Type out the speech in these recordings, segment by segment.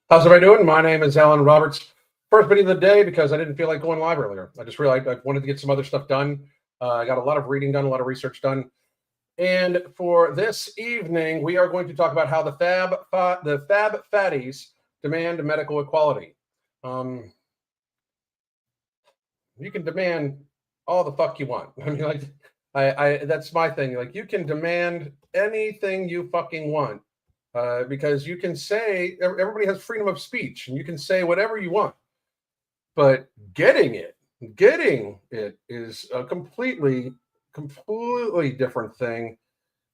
How's everybody doing? My name is Alan Roberts. First video of the day because I didn't feel like going live earlier. I just realized I wanted to get some other stuff done. I got a lot of reading done, a lot of research done. And for this evening, we are going to talk about how the Fab Fatties demand medical equality. You can demand all the fuck you want. I mean, like, that's my thing. Like, you can demand anything you fucking want. Because you can say, everybody has freedom of speech and you can say whatever you want, but getting it is a completely different thing.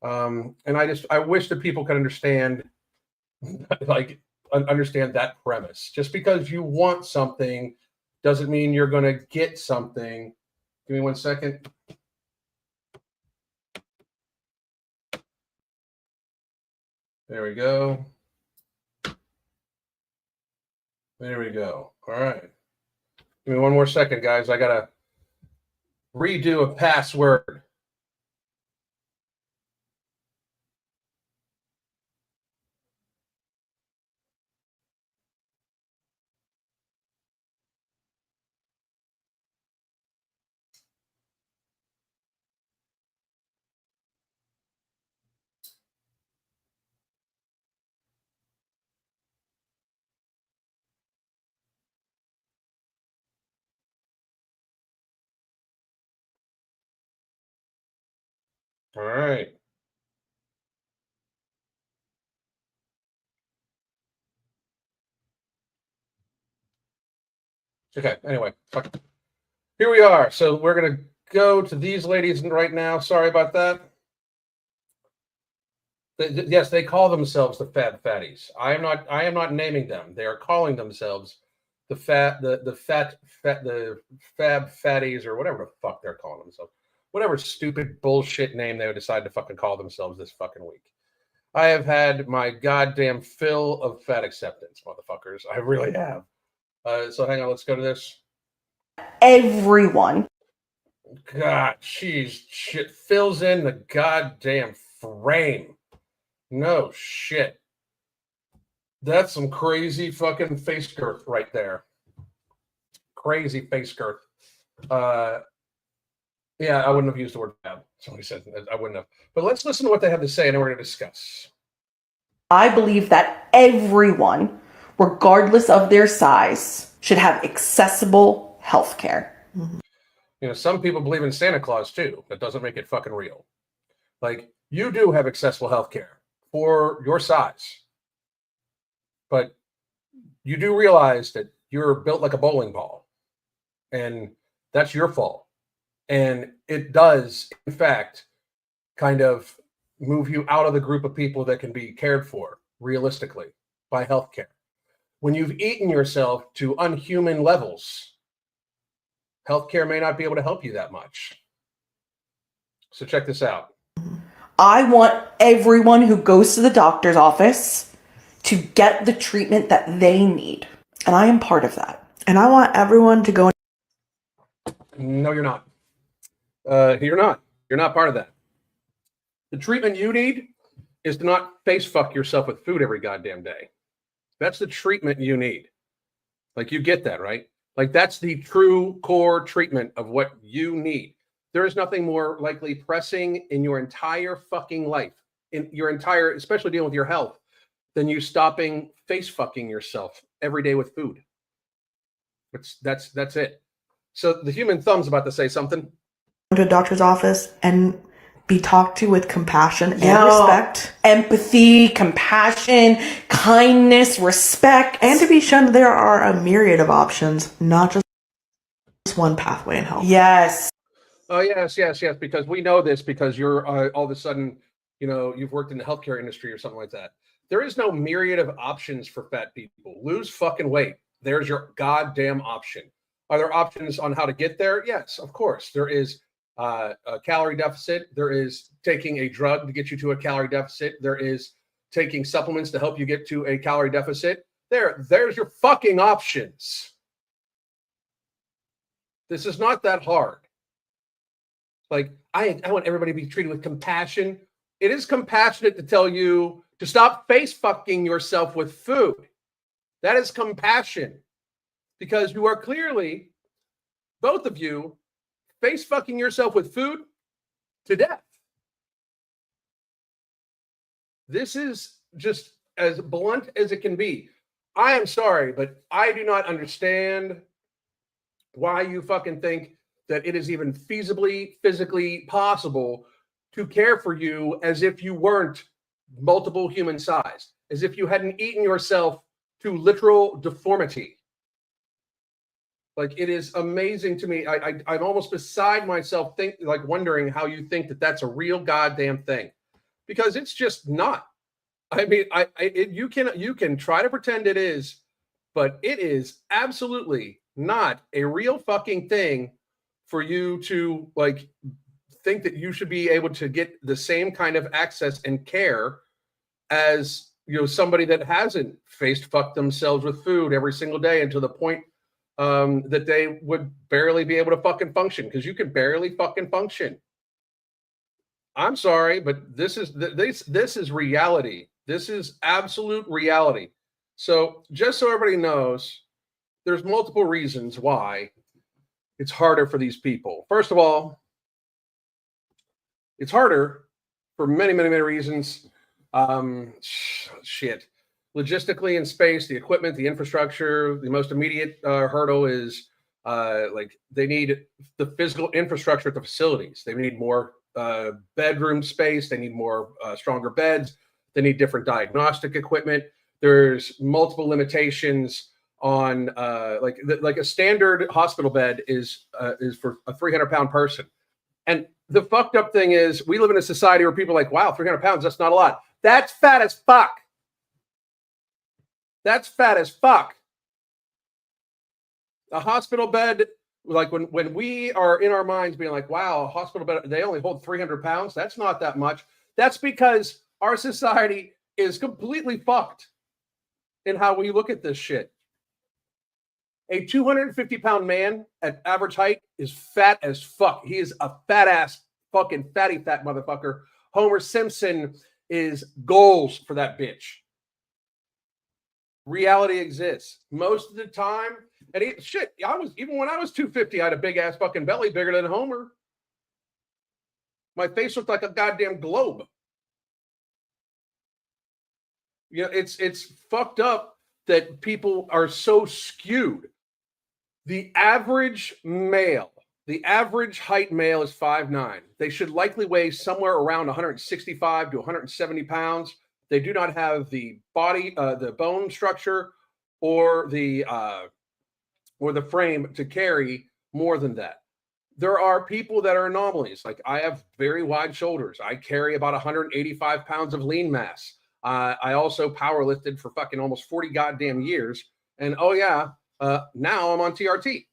And I wish that people could understand, understand that premise. Just because you want something doesn't mean you're going to get something. Give me 1 second. There we go. There we go. All right. Give me 1 more second, guys. I got to redo a password. All right. Okay, anyway, here we are. So we're going to go to these ladies right now. Sorry about that. Yes, they call themselves the Fab Fatties. I am not naming them. They are calling themselves the Fab Fatties, or whatever the fuck they're calling themselves. Whatever stupid bullshit name they would decide to fucking call themselves this fucking week. I have had my goddamn fill of fat acceptance, motherfuckers. I really have. So hang on, let's go to this. Everyone. God, shit fills in the goddamn frame. No shit. That's some crazy fucking face girth right there. Crazy face girth. Yeah, I wouldn't have used the word bad. Somebody said I wouldn't have. But let's listen to what they have to say and then we're going to discuss. I believe that everyone, regardless of their size, should have accessible health care. Mm-hmm. You know, some people believe in Santa Claus too. That doesn't make it fucking real. Like, you do have accessible health care for your size. But you do realize that you're built like a bowling ball. And that's your fault. And it does, in fact, kind of move you out of the group of people that can be cared for realistically by healthcare. When you've eaten yourself to unhuman levels, healthcare may not be able to help you that much. So check this out. I want everyone who goes to the doctor's office to get the treatment that they need. And I am part of that. And I want everyone to go. No, you're not. You're not. You're not part of that. The treatment you need is to not face fuck yourself with food every goddamn day. That's the treatment you need. Like, you get that, right? Like, that's the true core treatment of what you need. There is nothing more likely pressing in your entire fucking life, in your entire, especially dealing with your health, than you stopping face fucking yourself every day with food. That's it. So the human thumb's about to say something. Go to a doctor's office and be talked to with compassion and respect. Empathy, compassion, kindness, respect. And to be shown that there are a myriad of options, not just one pathway in health. Yes. Oh, yes, because we know this because you're all of a sudden, you know, you've worked in the healthcare industry or something like that. There is no myriad of options for fat people. Lose fucking weight. There's your goddamn option. Are there options on how to get there? Yes, of course. There is a calorie deficit. There is taking a drug to get you to a calorie deficit. There is taking supplements to help you get to a calorie deficit. There's your fucking options. This is not that hard. Like, I want everybody to be treated with compassion. It is compassionate to tell you to stop face fucking yourself with food. That is compassion. Because you are clearly, both of you, face fucking yourself with food to death. This is just as blunt as it can be. I am sorry, but I do not understand why you fucking think that it is even feasibly, physically possible to care for you as if you weren't multiple human size, as if you hadn't eaten yourself to literal deformity. Like, it is amazing to me. I'm almost beside myself, wondering how you think that that's a real goddamn thing, because it's just not. I mean, you can try to pretend it is, but it is absolutely not a real fucking thing for you to like think that you should be able to get the same kind of access and care as, you know, somebody that hasn't fucked themselves with food every single day, and to the point that they would barely be able to fucking function, because you can barely fucking function. I'm sorry, but this is reality. This is absolute reality. So just so everybody knows, there's multiple reasons why it's harder for these people. First of all, it's harder for many, many, many reasons. Logistically in space, the equipment, the infrastructure, the most immediate hurdle is they need the physical infrastructure at the facilities. They need more bedroom space. They need more stronger beds. They need different diagnostic equipment. There's multiple limitations on like a standard hospital bed is for a 300-pound person. And the fucked up thing is, we live in a society where people are like, wow, 300 pounds, that's not a lot. That's fat as fuck. That's fat as fuck. A hospital bed, like when we are in our minds being like, wow, a hospital bed, they only hold 300 pounds. That's not that much. That's because our society is completely fucked in how we look at this shit. A 250-pound man at average height is fat as fuck. He is a fat ass, fucking fatty fat motherfucker. Homer Simpson is goals for that bitch. Reality exists most of the time. And even when I was 250, I had a big ass fucking belly, bigger than Homer. My face looked like a goddamn globe. You know, it's fucked up that people are so skewed. The average height male is 5'9". They should likely weigh somewhere around 165 to 170 pounds. They do not have the body, the bone structure, or the frame to carry more than that. There are people that are anomalies. Like, I have very wide shoulders. I carry about 185 pounds of lean mass. I also power lifted for fucking almost 40 goddamn years. And now I'm on TRT.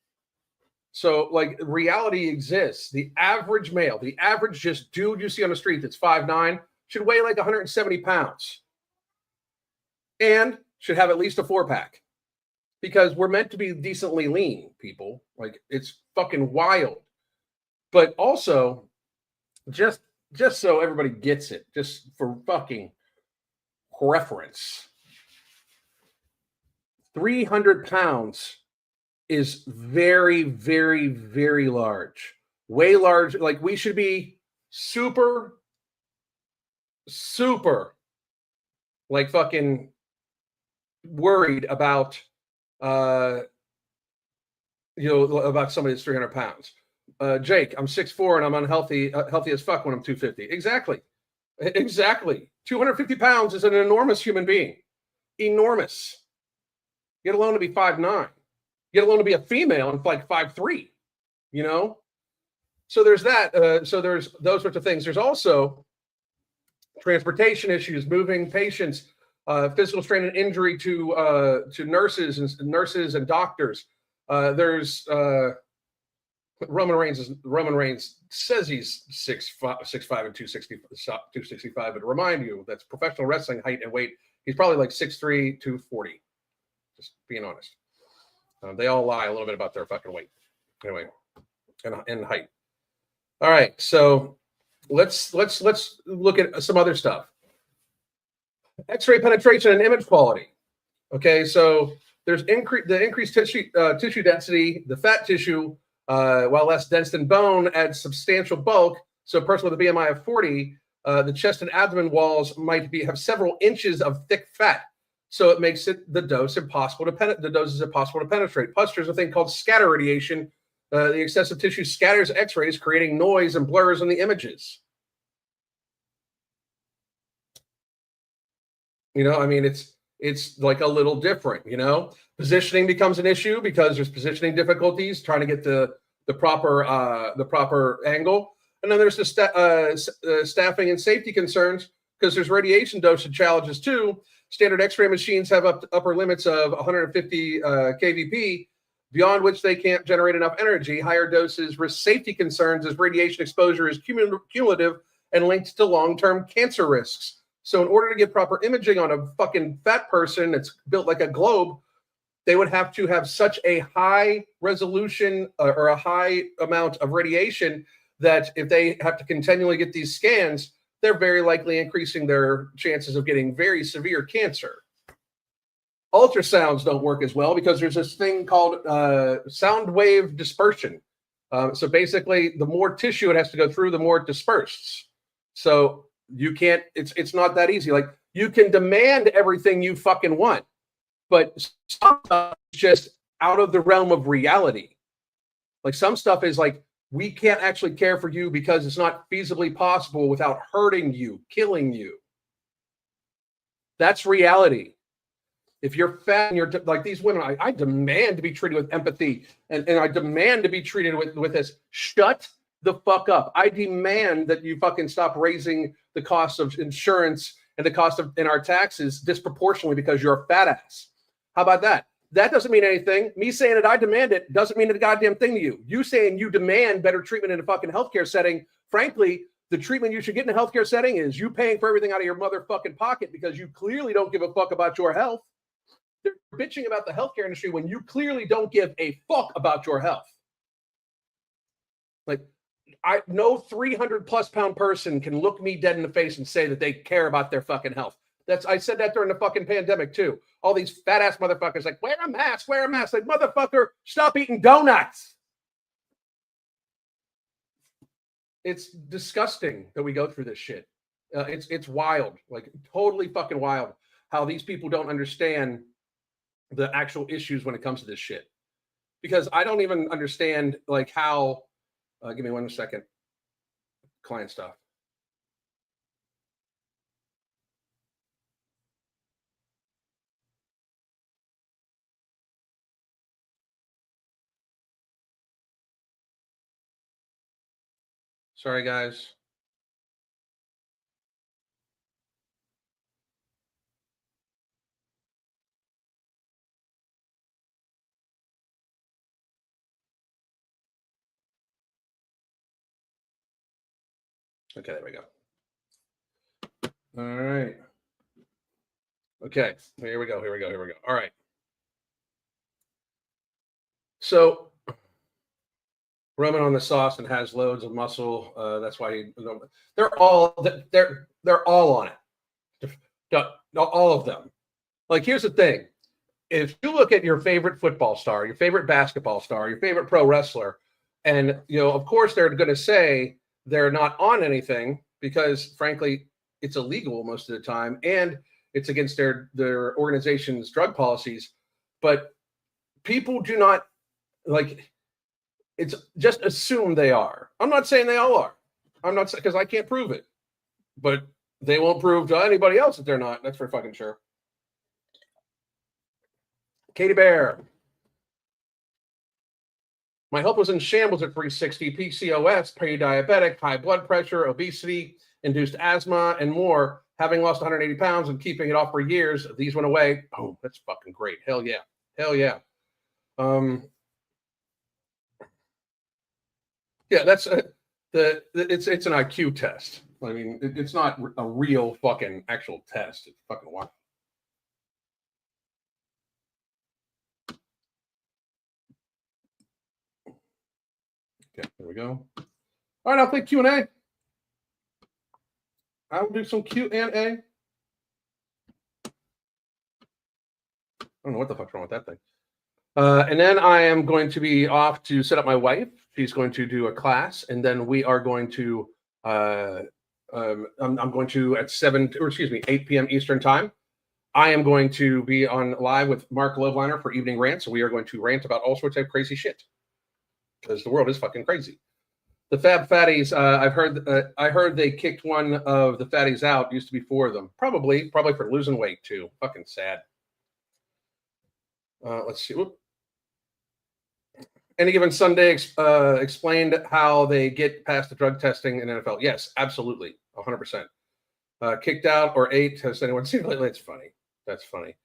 So, like, reality exists. The average male, the average just dude you see on the street that's 5'9", should weigh like 170 pounds and should have at least a 4-pack, because we're meant to be decently lean, people. Like, it's fucking wild. But also, just so everybody gets it, just for fucking reference, 300 pounds is very, very, very large. Way large. Like, we should be super, like, fucking worried about, about somebody that's 300 pounds. Jake, I'm 6'4" and I'm unhealthy, healthy as fuck when I'm 250. Exactly. 250 pounds is an enormous human being. Enormous. Get alone to be 5'9". Get alone to be a female and like 5'3", you know? So there's that. So there's those sorts of things. There's also transportation issues, moving patients, physical strain and injury to nurses and doctors. There's Roman Reigns says he's 6'5" and 265, but remind you, that's professional wrestling height and weight. He's probably like 6'3", 240. Just being honest. They all lie a little bit about their fucking weight. Anyway, and height. All right, so let's look at some other stuff. X-ray penetration and image quality. Okay, so there's the increased tissue density. The fat tissue, while less dense than bone, adds substantial bulk. So a person with a BMI of 40, the chest and abdomen walls might have several inches of thick fat. So it makes the dose impossible to penetrate. Plus, there's a thing called scatter radiation. The excessive tissue scatters X-rays, creating noise and blurs in the images. You know, I mean, it's like a little different. You know, positioning becomes an issue because there's positioning difficulties trying to get the proper angle, and then there's the staffing and safety concerns because there's radiation dosage challenges too. Standard X-ray machines have upper limits of 150 kVp, beyond which they can't generate enough energy. Higher doses risk safety concerns as radiation exposure is cumulative and linked to long-term cancer risks. So in order to get proper imaging on a fucking fat person that's built like a globe, they would have to have such a high resolution or a high amount of radiation that if they have to continually get these scans, they're very likely increasing their chances of getting very severe cancer. Ultrasounds don't work as well because there's this thing called sound wave dispersion. So basically, the more tissue it has to go through, the more it disperses. So you can't, it's not that easy. Like, you can demand everything you fucking want, but some stuff is just out of the realm of reality. Like, some stuff is like, we can't actually care for you because it's not feasibly possible without hurting you, killing you. That's reality. If you're fat and you're like these women, I demand to be treated with empathy, and I demand to be treated with this. Shut the fuck up. I demand that you fucking stop raising the cost of insurance and the cost of in our taxes disproportionately because you're a fat ass. How about that? That doesn't mean anything. Me saying that I demand it doesn't mean a goddamn thing to you. You saying you demand better treatment in a fucking healthcare setting, frankly, the treatment you should get in a healthcare setting is you paying for everything out of your motherfucking pocket because you clearly don't give a fuck about your health. They're bitching about the healthcare industry when you clearly don't give a fuck about your health. Like, no 300 plus pound person can look me dead in the face and say that they care about their fucking health. I said that during the fucking pandemic too. All these fat ass motherfuckers like, wear a mask, wear a mask. Like, motherfucker, stop eating donuts. It's disgusting that we go through this shit. It's wild, like totally fucking wild how these people don't understand the actual issues when it comes to this shit. Because I don't even understand like how, give me 1 second, client stuff. Sorry, guys. Okay, there we go. All right. Okay, here we go. All right. So Roman on the sauce and has loads of muscle. That's why they're all on it. All of them. Like, here's the thing. If you look at your favorite football star, your favorite basketball star, your favorite pro wrestler, and, you know, of course they're going to say they're not on anything because, frankly, it's illegal most of the time and it's against their organization's drug policies. But people do not, like, it's just assume they are. I'm not saying they all are. I'm not, because I can't prove it. But they won't prove to anybody else that they're not. That's for fucking sure. Katie Bear. My health was in shambles at 360, PCOS, pre-diabetic, high blood pressure, obesity, induced asthma, and more. Having lost 180 pounds and keeping it off for years, these went away. Oh, that's fucking great. Hell yeah. Hell yeah. Yeah, that's it's an IQ test. I mean, it's not a real fucking actual test. It's fucking wild. Okay, there we go. All right, I'll play Q&A. I will do some Q&A. don't know what the fuck's wrong with that thing. And then I am going to be off to set up my wife. She's going to do a class, and then we are going to. I'm going to at 8 p.m. Eastern time. I am going to be on live with Mark Loveliner for Evening Rant. So we are going to rant about all sorts of crazy shit because the world is fucking crazy. The Fab Fatties, I heard they kicked one of the fatties out. Used to be 4 of them. Probably for losing weight too. Fucking sad. Let's see. Whoop. Any Given Sunday explained how they get past the drug testing in NFL. Yes, absolutely, 100%. Kicked out or 8? Has anyone seen it lately? It's funny. That's funny.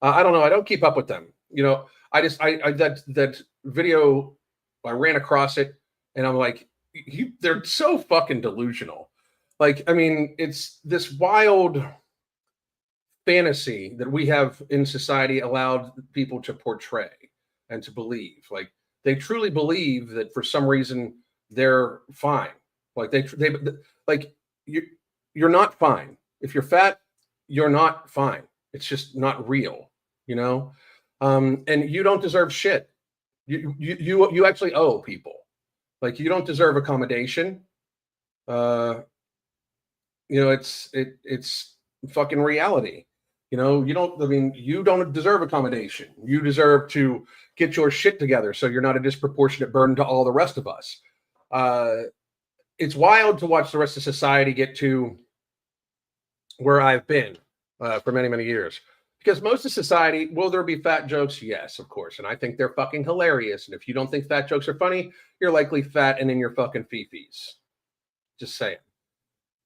I don't know. I don't keep up with them. You know, that video, I ran across it, and I'm like, they're so fucking delusional. Like, I mean, it's this wild fantasy that we have in society allowed people to portray and to believe. Like, they truly believe that for some reason they're fine. Like you're not fine. If you're fat, you're not fine. It's just not real, you know? And you don't deserve shit. You actually owe people. Like, you don't deserve accommodation. You know, it's fucking reality. You know, you don't deserve accommodation. You deserve to get your shit together so you're not a disproportionate burden to all the rest of us. It's wild to watch the rest of society get to where I've been for many, many years. Because most of society, will there be fat jokes? Yes, of course. And I think they're fucking hilarious. And if you don't think fat jokes are funny, you're likely fat and in your fucking fifis. Just saying.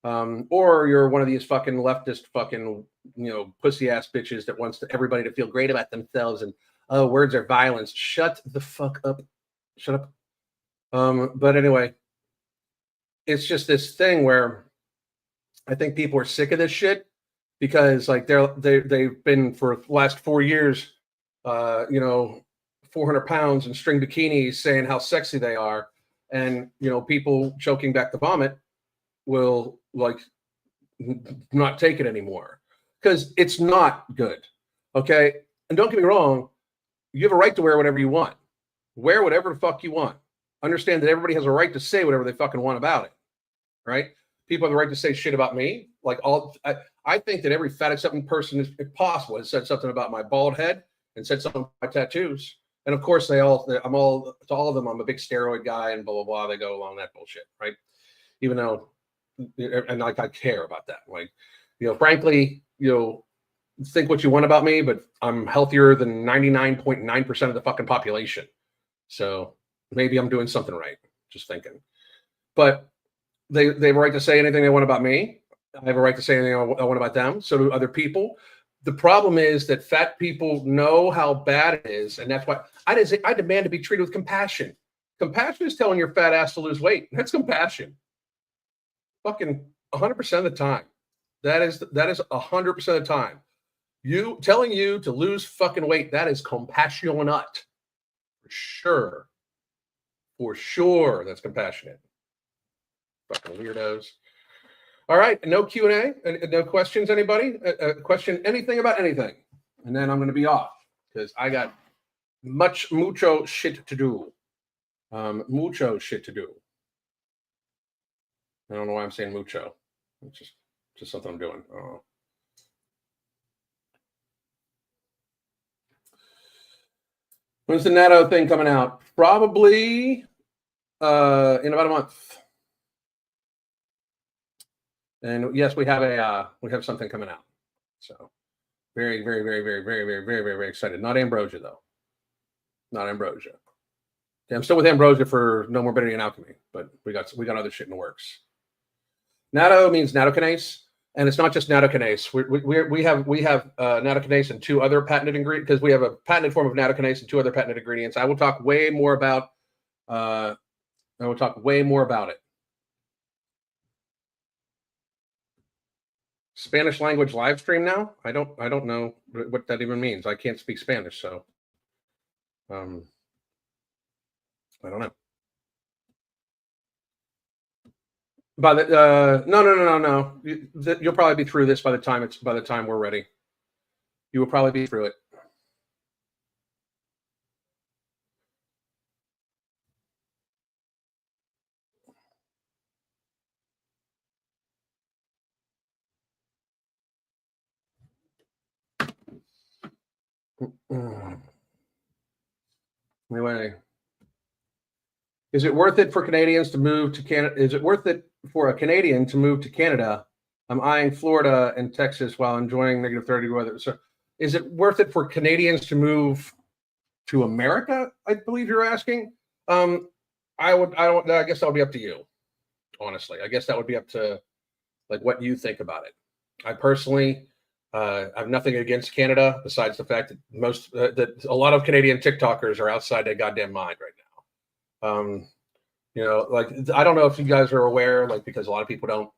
Or you're one of these fucking leftist fucking, you know, pussy ass bitches that wants everybody to feel great about themselves and, oh, words are violence. Shut the fuck up. Shut up. But anyway, it's just this thing where I think people are sick of this shit because like they've been for the last 4 years, you know, 400 pounds in string bikinis saying how sexy they are. And, you know, people choking back the vomit will like not take it anymore because it's not good. Okay. And don't get me wrong. You have a right to wear whatever you want. Wear whatever the fuck you want. Understand that everybody has a right to say whatever they fucking want about it. Right? People have the right to say shit about me. Like I think that every fat accepting person, if possible, has said something about my bald head and said something about my tattoos. And of course, to all of them, I'm a big steroid guy and blah, blah, blah. They go along that bullshit. Right? Even though, and like I care about that. Like, you know, frankly, you know, think what you want about me, but I'm healthier than 99.9% of the fucking population. So maybe I'm doing something right. Just thinking. But they have a right to say anything they want about me. I have a right to say anything I want about them. So do other people. The problem is that fat people know how bad it is, and that's why I demand to be treated with compassion. Compassion is telling your fat ass to lose weight. That's compassion. Fucking 100% of the time. That is 100% of the time. You telling you to lose fucking weight, that is compassionate. For sure, that's compassionate. Fucking weirdos. All right, no Q&A, no questions, anybody? Question anything about anything. And then I'm going to be off because I got mucho shit to do. Mucho shit to do. I don't know why I'm saying mucho. It's just something I'm doing. When's the NATO thing coming out? Probably in about a month. And yes, we have something coming out. So very, very, very, very, very, very, very, very, very excited. Not Ambrosia though. Not Ambrosia. Okay, I'm still with Ambrosia for No More Morbidity and Alchemy, but we got other shit in the works. Natto means nattokinase, and it's not just nattokinase. We have nattokinase and 2 other patented ingredients because we have a patented form of nattokinase and 2 other patented ingredients. I will talk way more about. It. Spanish language live stream now? I don't know what that even means. I can't speak Spanish, so I don't know. By the no. You'll probably be through this by the time we're ready. You will probably be through it. Anyway, is it worth it for Canadians to move to Canada? Is it worth it for a Canadian to move to Canada? I'm eyeing Florida and Texas while enjoying negative 30 weather. So, is it worth it for Canadians to move to America? I believe you're asking. I guess that would be up to you. Honestly, I guess that would be up to like what you think about it. I personally have nothing against Canada besides the fact that that a lot of Canadian TikTokers are outside their goddamn mind right now. Like I don't know if you guys are aware, like because a lot of people don't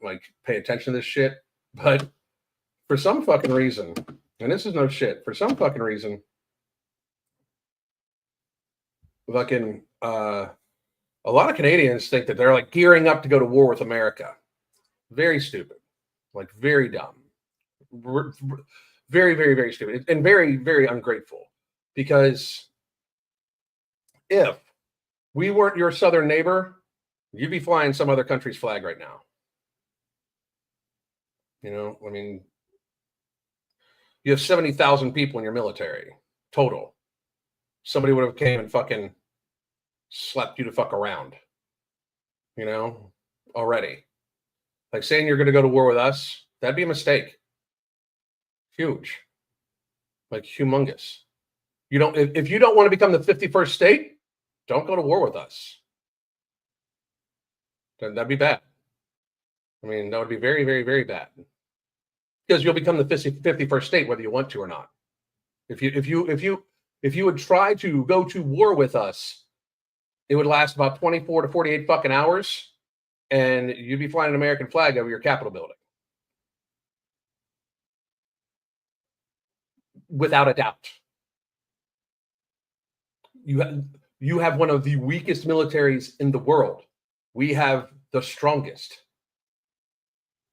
like pay attention to this shit, but for some fucking reason, and this is no shit, for some fucking reason, fucking a lot of Canadians think that they're like gearing up to go to war with America. Very stupid, like very dumb, very, very, very stupid, and very, very ungrateful. Because if we weren't your southern neighbor, you'd be flying some other country's flag right now. I mean, you have 70,000 people in your military total. Somebody would have came and fucking slapped you to fuck around, already. Like saying you're going to go to war with us, that'd be a mistake. Huge. Like humongous. If you don't want to become the 51st state, don't go to war with us. That'd be bad. I mean, that would be very, very, very bad. Because you'll become the 51st state whether you want to or not. If you would try to go to war with us, it would last about 24 to 48 fucking hours, and you'd be flying an American flag over your Capitol building. Without a doubt. You have one of the weakest militaries in the world. We have the strongest.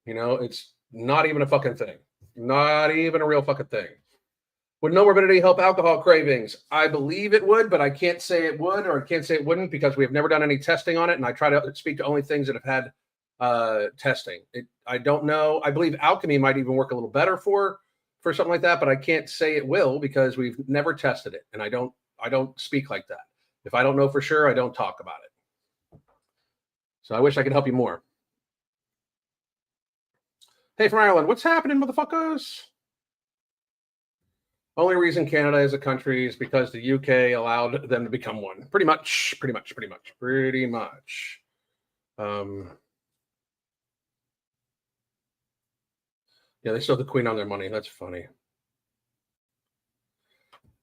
It's not even a fucking thing. Not even a real fucking thing. Would no morbidity help alcohol cravings? I believe it would, but I can't say it would or I can't say it wouldn't because we have never done any testing on it, and I try to speak to only things that have had testing. I don't know. I believe alchemy might even work a little better for something like that, but I can't say it will because we've never tested it, and I don't speak like that. If I don't know for sure, I don't talk about it. So I wish I could help you more. Hey, from Ireland, what's happening, motherfuckers? Only reason Canada is a country is because the UK allowed them to become one. Pretty much. Yeah, they still have the Queen on their money. That's funny.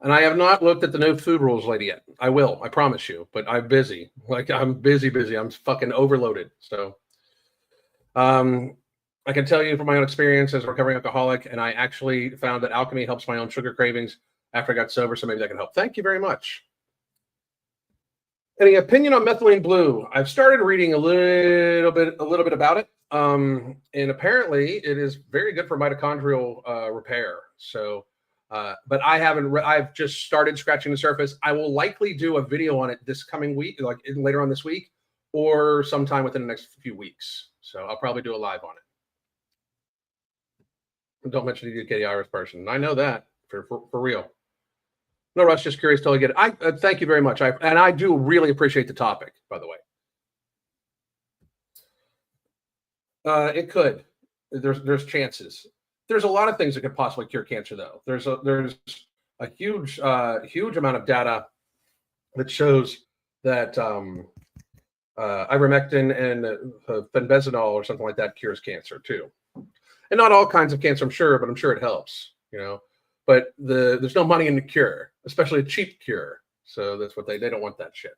And I have not looked at the new food rules lady yet. I will, I promise you. But I'm busy. Like I'm busy. I'm fucking overloaded. So, I can tell you from my own experience as a recovering alcoholic, and I actually found that alchemy helps my own sugar cravings after I got sober, so maybe that can help. Thank you very much. Any opinion on methylene blue? I've started reading a little bit about it, and apparently it is very good for mitochondrial repair. So, but I haven't. I've just started scratching the surface. I will likely do a video on it this coming week, like later on this week, or sometime within the next few weeks. So I'll probably do a live on it. Don't mention the UK Irish person. I know that for real. No rush, just curious till I get it. I thank you very much. I do really appreciate the topic, by the way. It could. There's chances. There's a lot of things that could possibly cure cancer, though. There's a huge amount of data that shows that ivermectin and fenbizanol or something like that cures cancer too. And not all kinds of cancer, I'm sure, but I'm sure it helps, But there's no money in the cure, especially a cheap cure. So that's what they don't want that shit.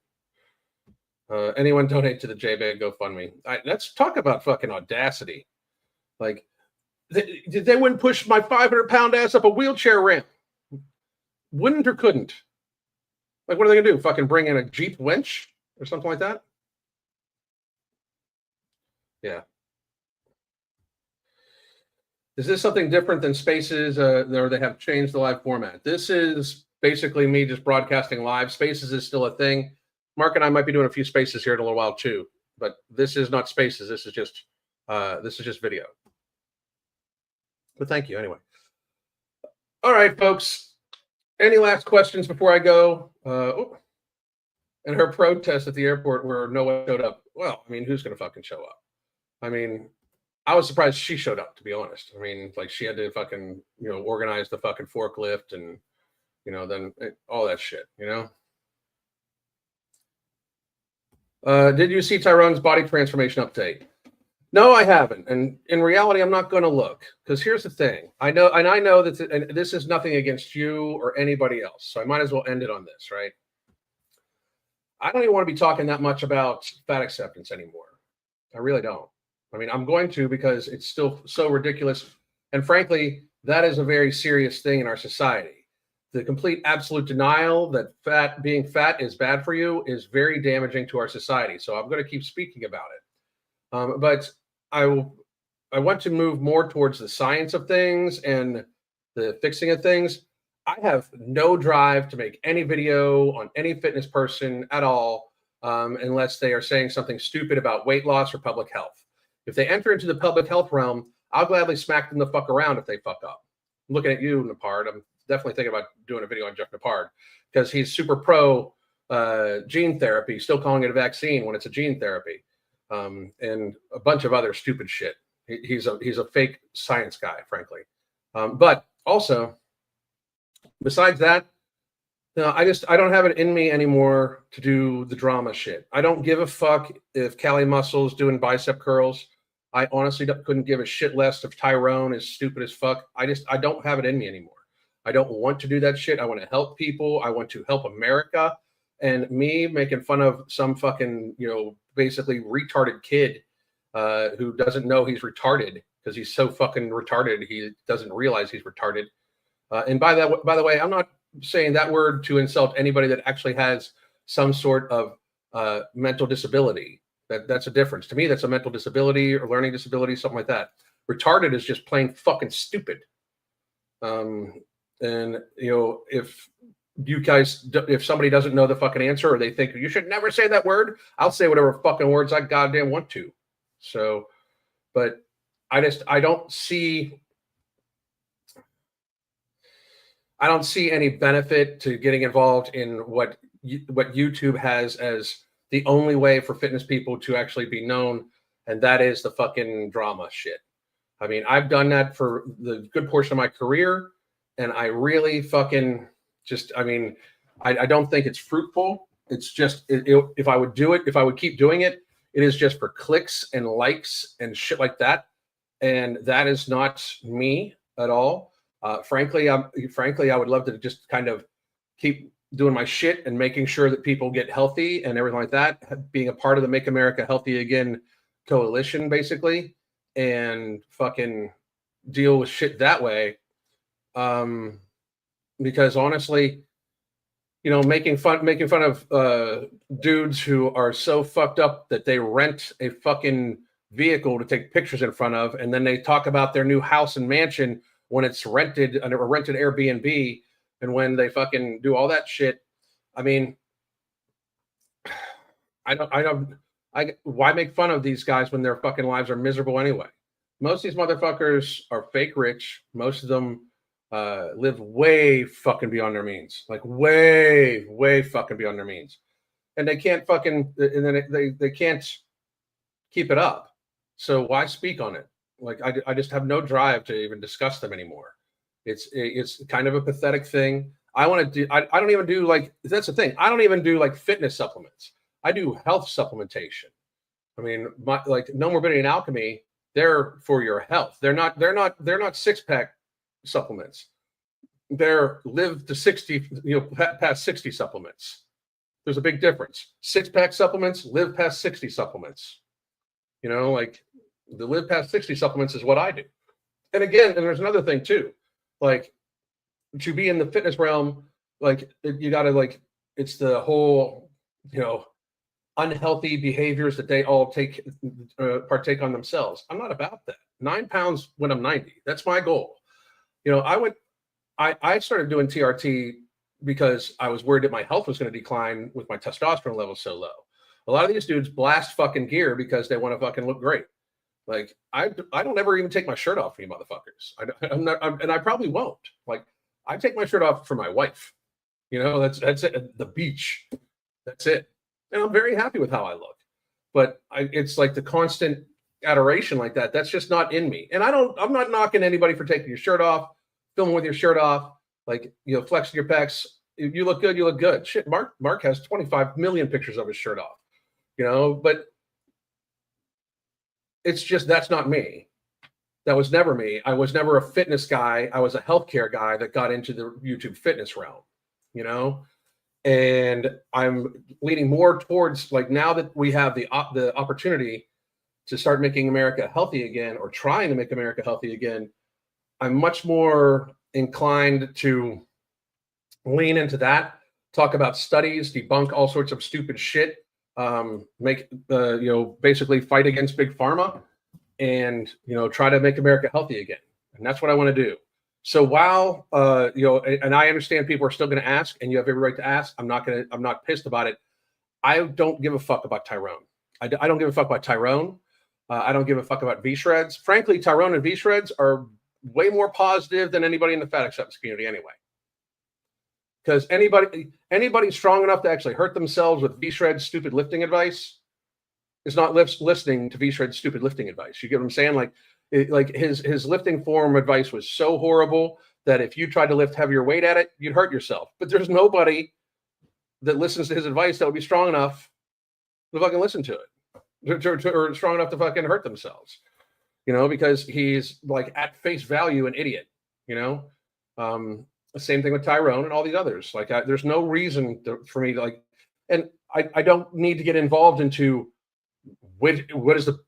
Anyone donate to the JBag GoFundMe? Let's talk about fucking audacity. Like, they wouldn't push my 500-pound ass up a wheelchair ramp. Wouldn't or couldn't? Like, what are they going to do? Fucking bring in a Jeep winch or something like that? Yeah. Is this something different than Spaces, or they have changed the live format? This is basically me just broadcasting live. Spaces is still a thing. Mark and I might be doing a few Spaces here in a little while too, but this is not Spaces. This is just video. But thank you anyway. All right, folks. Any last questions before I go? And her protest at the airport where no one showed up. Well, I mean, who's going to fucking show up? I mean, I was surprised she showed up, to be honest. I mean, like she had to fucking, organize the fucking forklift and, then all that shit, Did you see Tyrone's body transformation update? No, I haven't. And in reality, I'm not going to look because here's the thing. I know that and this is nothing against you or anybody else. So I might as well end it on this, right? I don't even want to be talking that much about fat acceptance anymore. I really don't. I mean, I'm going to because it's still so ridiculous. And frankly, that is a very serious thing in our society. The complete absolute denial that being fat is bad for you is very damaging to our society. So I'm going to keep speaking about it. But I want to move more towards the science of things and the fixing of things. I have no drive to make any video on any fitness person at all unless they are saying something stupid about weight loss or public health. If they enter into the public health realm, I'll gladly smack them the fuck around if they fuck up. I'm looking at you, Napard. I'm definitely thinking about doing a video on Jeff Napard because he's super pro gene therapy, still calling it a vaccine when it's a gene therapy, and a bunch of other stupid shit. He's a fake science guy, frankly. But also, besides that, I don't have it in me anymore to do the drama shit. I don't give a fuck if Callie Muscle's doing bicep curls. I honestly couldn't give a shit less if Tyrone is stupid as fuck. I don't have it in me anymore. I don't want to do that shit. I want to help people. I want to help America. And me making fun of some fucking, basically retarded kid who doesn't know he's retarded because he's so fucking retarded he doesn't realize he's retarded. And by the way, I'm not saying that word to insult anybody that actually has some sort of mental disability. That's a difference. To me, that's a mental disability or learning disability, something like that. Retarded is just plain fucking stupid. And if you guys, if somebody doesn't know the fucking answer or they think you should never say that word, I'll say whatever fucking words I goddamn want to. So, but I don't see any benefit to getting involved in what YouTube has as the only way for fitness people to actually be known, and that is the fucking drama shit. I mean, I've done that for the good portion of my career, and I really fucking I don't think it's fruitful. It's just if I would do it, if I would keep doing it, it is just for clicks and likes and shit like that, and that is not me at all. Frankly, I would love to just kind of keep doing my shit and making sure that people get healthy and everything like that, being a part of the Make America Healthy Again coalition, basically, and fucking deal with shit that way. Because honestly, making fun of dudes who are so fucked up that they rent a fucking vehicle to take pictures in front of, and then they talk about their new house and mansion when it's rented under a rented Airbnb, and when they fucking do all that shit. I mean, why make fun of these guys when their fucking lives are miserable anyway? Most of these motherfuckers are fake rich. Most of them live way fucking beyond their means, like way fucking beyond their means, and they can't fucking, and then they can't keep it up. So why speak on it? Like I just have no drive to even discuss them anymore. It's kind of a pathetic thing. I want to do. I don't even do like, that's the thing. I don't even do like fitness supplements. I do health supplementation. I mean, like No Morbidity and Alchemy, they're for your health. They're not six-pack supplements. They're live to 60, past 60 supplements. There's a big difference. Six-pack supplements, live past 60 supplements. Like the live past 60 supplements is what I do. And again, and there's another thing too, like to be in the fitness realm, like you got to like, it's the whole, unhealthy behaviors that they all partake on themselves. I'm not about that. 9 pounds when I'm 90. That's my goal. I started doing TRT because I was worried that my health was going to decline with my testosterone levels so low. A lot of these dudes blast fucking gear because they want to fucking look great. Like I don't ever even take my shirt off for you motherfuckers. And I probably won't. Like I take my shirt off for my wife. You know, that's it. The beach. That's it. And I'm very happy with how I look. But it's like the constant adoration like that. That's just not in me. And I'm not knocking anybody for taking your shirt off, filming with your shirt off, like, you know, flexing your pecs. If you look good, you look good. Shit, Mark has 25 million pictures of his shirt off, you know, but it's just, that's not me. That was never me. I was never a fitness guy. I was a healthcare guy that got into the YouTube fitness realm, you know, and I'm leaning more towards, like, now that we have the opportunity to start making America healthy again, or trying to make America healthy again, I'm much more inclined to lean into that, talk about studies, debunk all sorts of stupid shit, make you know, basically fight against big pharma, and, you know, try to make America healthy again. And that's what I want to do. So while you know, and I understand people are still going to ask, and you have every right to ask, I'm not pissed about it. I don't give a fuck about Tyrone. I don't give a fuck about Tyrone. I don't give a fuck about V-Shreds. Frankly, Tyrone and V-Shreds are way more positive than anybody in the fat acceptance community anyway. Because anybody strong enough to actually hurt themselves with V-Shred's stupid lifting advice is not listening to V-Shred's stupid lifting advice. You get what I'm saying? Like his lifting form advice was so horrible that if you tried to lift heavier weight at it, you'd hurt yourself. But there's nobody that listens to his advice that would be strong enough to fucking listen to it, or strong enough to fucking hurt themselves, you know, because he's, like, at face value an idiot, you know. The same thing with Tyrone and all these others. Like, there's no reason for me to, like, and I don't need to get involved into what is the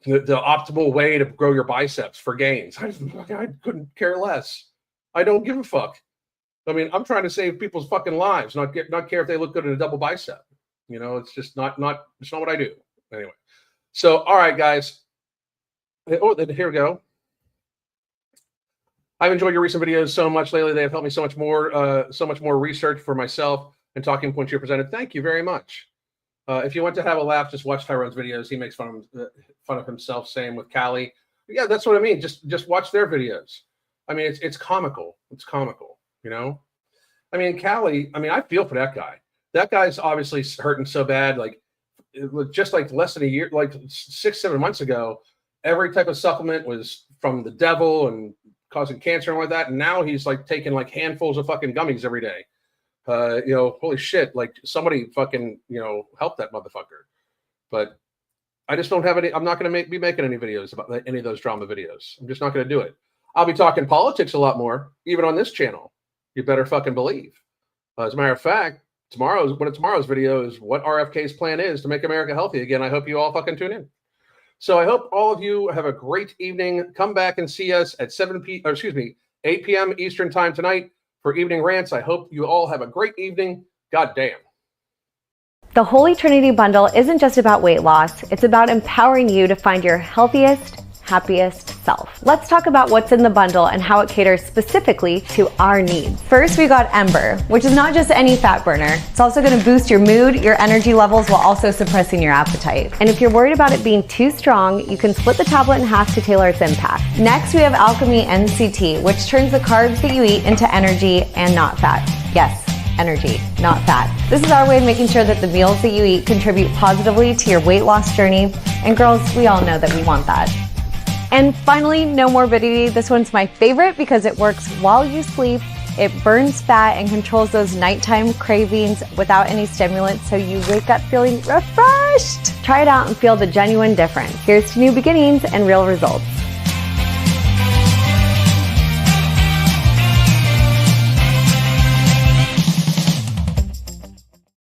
optimal way to grow your biceps for gains. I couldn't care less. I don't give a fuck. I mean, I'm trying to save people's fucking lives, not care if they look good in a double bicep. You know, it's just not it's not what I do. Anyway. So, all right, guys. Oh, here we go. I've enjoyed your recent videos so much lately. They have helped me so much more research for myself and talking points you presented. Thank you very much. If you want to have a laugh, just watch Tyrone's videos. He makes fun of himself. Same with Callie. Yeah, that's what I mean. Just watch their videos. I mean, it's comical. It's comical, you know? I mean, Callie, I mean, I feel for that guy. That guy's obviously hurting so bad. Like, it was just like less than a year, like 6-7 months ago, every type of supplement was from the devil and causing cancer and all like that. And now he's like taking like handfuls of fucking gummies every day. You know, holy shit, like somebody fucking, you know, help that motherfucker. But I just don't have any, I'm not going to be making any videos about any of those drama videos. I'm just not going to do it. I'll be talking politics a lot more, even on this channel. You better fucking believe. As a matter of fact, one of tomorrow's video is what RFK's plan is to make America healthy again. I hope you all fucking tune in. So I hope all of you have a great evening. Come back and see us at 8 p.m. Eastern time tonight for evening rants. I hope you all have a great evening. God damn. The Holy Trinity Bundle isn't just about weight loss. It's about empowering you to find your healthiest, happiest self. Let's talk about what's in the bundle and how it caters specifically to our needs. First, we got Ember, which is not just any fat burner. It's also going to boost your mood, your energy levels, while also suppressing your appetite. And if you're worried about it being too strong, you can split the tablet in half to tailor its impact. Next, we have Alchemy NCT, which turns the carbs that you eat into energy and not fat. Yes, energy, not fat. This is our way of making sure that the meals that you eat contribute positively to your weight loss journey. And girls, we all know that we want that. And finally, no morbidity. This one's my favorite because it works while you sleep. It burns fat and controls those nighttime cravings without any stimulants, so you wake up feeling refreshed. Try it out and feel the genuine difference. Here's to new beginnings and real results.